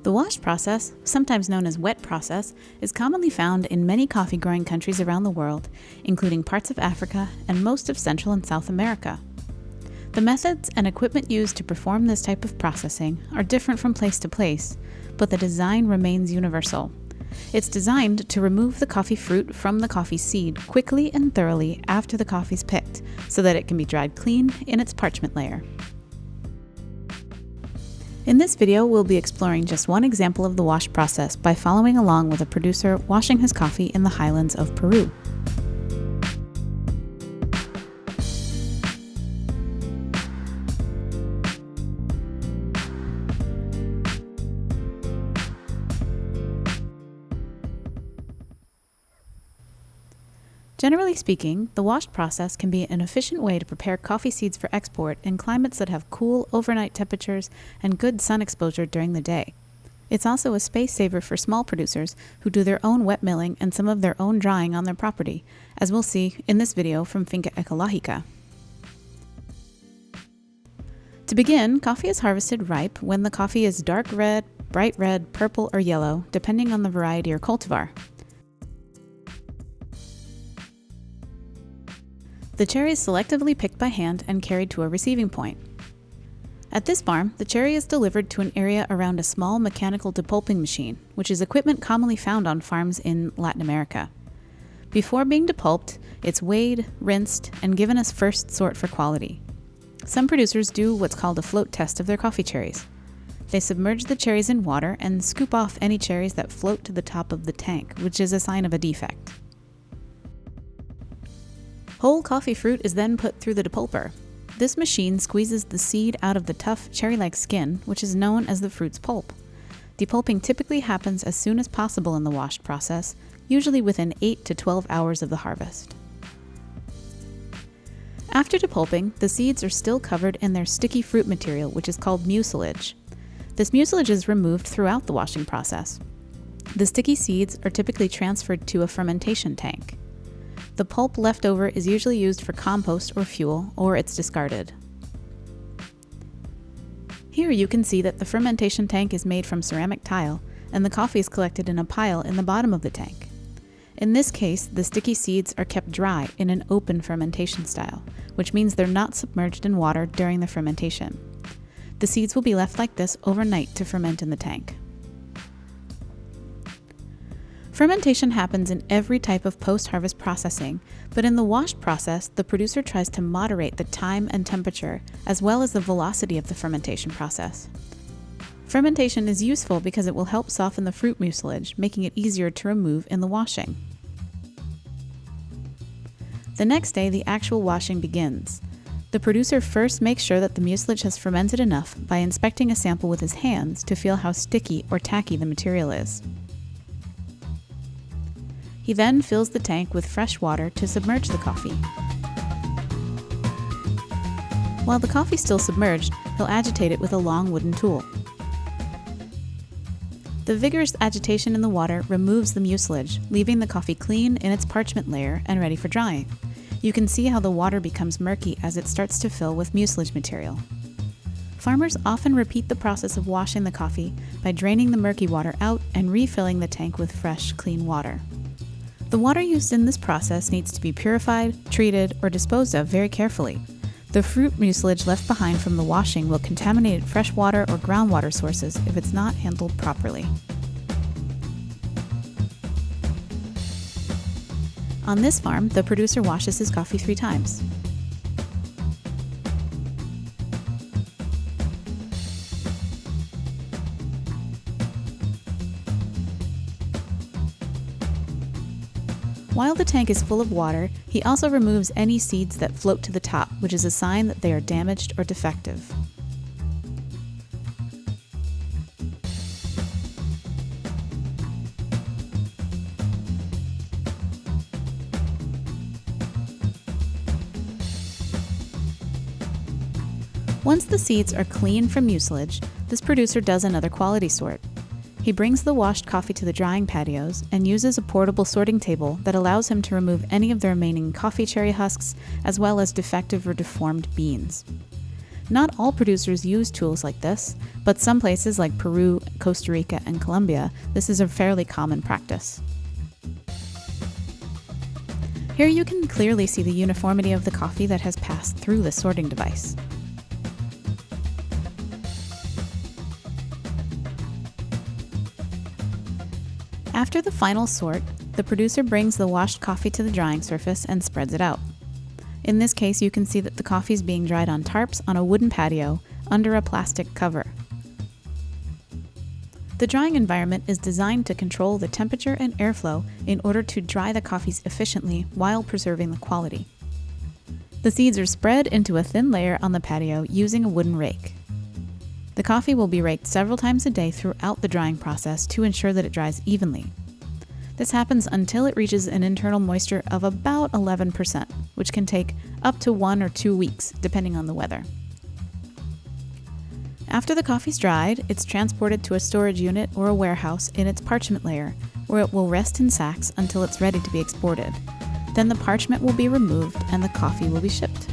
The wash process, sometimes known as wet process, is commonly found in many coffee-growing countries around the world, including parts of Africa and most of Central and South America. The methods and equipment used to perform this type of processing are different from place to place, but the design remains universal. It's designed to remove the coffee fruit from the coffee seed quickly and thoroughly after the coffee is picked, so that it can be dried clean in its parchment layer. In this video, we'll be exploring just one example of the wash process by following along with a producer washing his coffee in the highlands of Peru. Generally speaking, the wash process can be an efficient way to prepare coffee seeds for export in climates that have cool overnight temperatures and good sun exposure during the day. It's also a space saver for small producers who do their own wet milling and some of their own drying on their property, as we'll see in this video from Finca Ecologica. To begin, coffee is harvested ripe when the coffee is dark red, bright red, purple, or yellow, depending on the variety or cultivar. The cherry is selectively picked by hand and carried to a receiving point. At this farm, the cherry is delivered to an area around a small mechanical depulping machine, which is equipment commonly found on farms in Latin America. Before being depulped, it's weighed, rinsed, and given a first sort for quality. Some producers do what's called a float test of their coffee cherries. They submerge the cherries in water and scoop off any cherries that float to the top of the tank, which is a sign of a defect. Whole coffee fruit is then put through the depulper. This machine squeezes the seed out of the tough, cherry-like skin, which is known as the fruit's pulp. Depulping typically happens as soon as possible in the wash process, usually within 8 to 12 hours of the harvest. After depulping, the seeds are still covered in their sticky fruit material, which is called mucilage. This mucilage is removed throughout the washing process. The sticky seeds are typically transferred to a fermentation tank. The pulp left over is usually used for compost or fuel, or it's discarded. Here you can see that the fermentation tank is made from ceramic tile, and the coffee is collected in a pile in the bottom of the tank. In this case, the sticky seeds are kept dry in an open fermentation style, which means they're not submerged in water during the fermentation. The seeds will be left like this overnight to ferment in the tank. Fermentation happens in every type of post-harvest processing, but in the wash process, the producer tries to moderate the time and temperature, as well as the velocity of the fermentation process. Fermentation is useful because it will help soften the fruit mucilage, making it easier to remove in the washing. The next day, the actual washing begins. The producer first makes sure that the mucilage has fermented enough by inspecting a sample with his hands to feel how sticky or tacky the material is. He then fills the tank with fresh water to submerge the coffee. While the coffee is still submerged, he'll agitate it with a long wooden tool. The vigorous agitation in the water removes the mucilage, leaving the coffee clean in its parchment layer and ready for drying. You can see how the water becomes murky as it starts to fill with mucilage material. Farmers often repeat the process of washing the coffee by draining the murky water out and refilling the tank with fresh, clean water. The water used in this process needs to be purified, treated, or disposed of very carefully. The fruit mucilage left behind from the washing will contaminate fresh water or groundwater sources if it's not handled properly. On this farm, the producer washes his coffee 3 times. While the tank is full of water, he also removes any seeds that float to the top, which is a sign that they are damaged or defective. Once the seeds are clean from mucilage, this producer does another quality sort. He brings the washed coffee to the drying patios and uses a portable sorting table that allows him to remove any of the remaining coffee cherry husks, as well as defective or deformed beans. Not all producers use tools like this, but some places like Peru, Costa Rica, and Colombia, this is a fairly common practice. Here you can clearly see the uniformity of the coffee that has passed through the sorting device. After the final sort, the producer brings the washed coffee to the drying surface and spreads it out. In this case, you can see that the coffee is being dried on tarps on a wooden patio under a plastic cover. The drying environment is designed to control the temperature and airflow in order to dry the coffees efficiently while preserving the quality. The seeds are spread into a thin layer on the patio using a wooden rake. The coffee will be raked several times a day throughout the drying process to ensure that it dries evenly. This happens until it reaches an internal moisture of about 11%, which can take up to 1 or 2 weeks, depending on the weather. After the coffee's dried, it's transported to a storage unit or a warehouse in its parchment layer, where it will rest in sacks until it's ready to be exported. Then the parchment will be removed and the coffee will be shipped.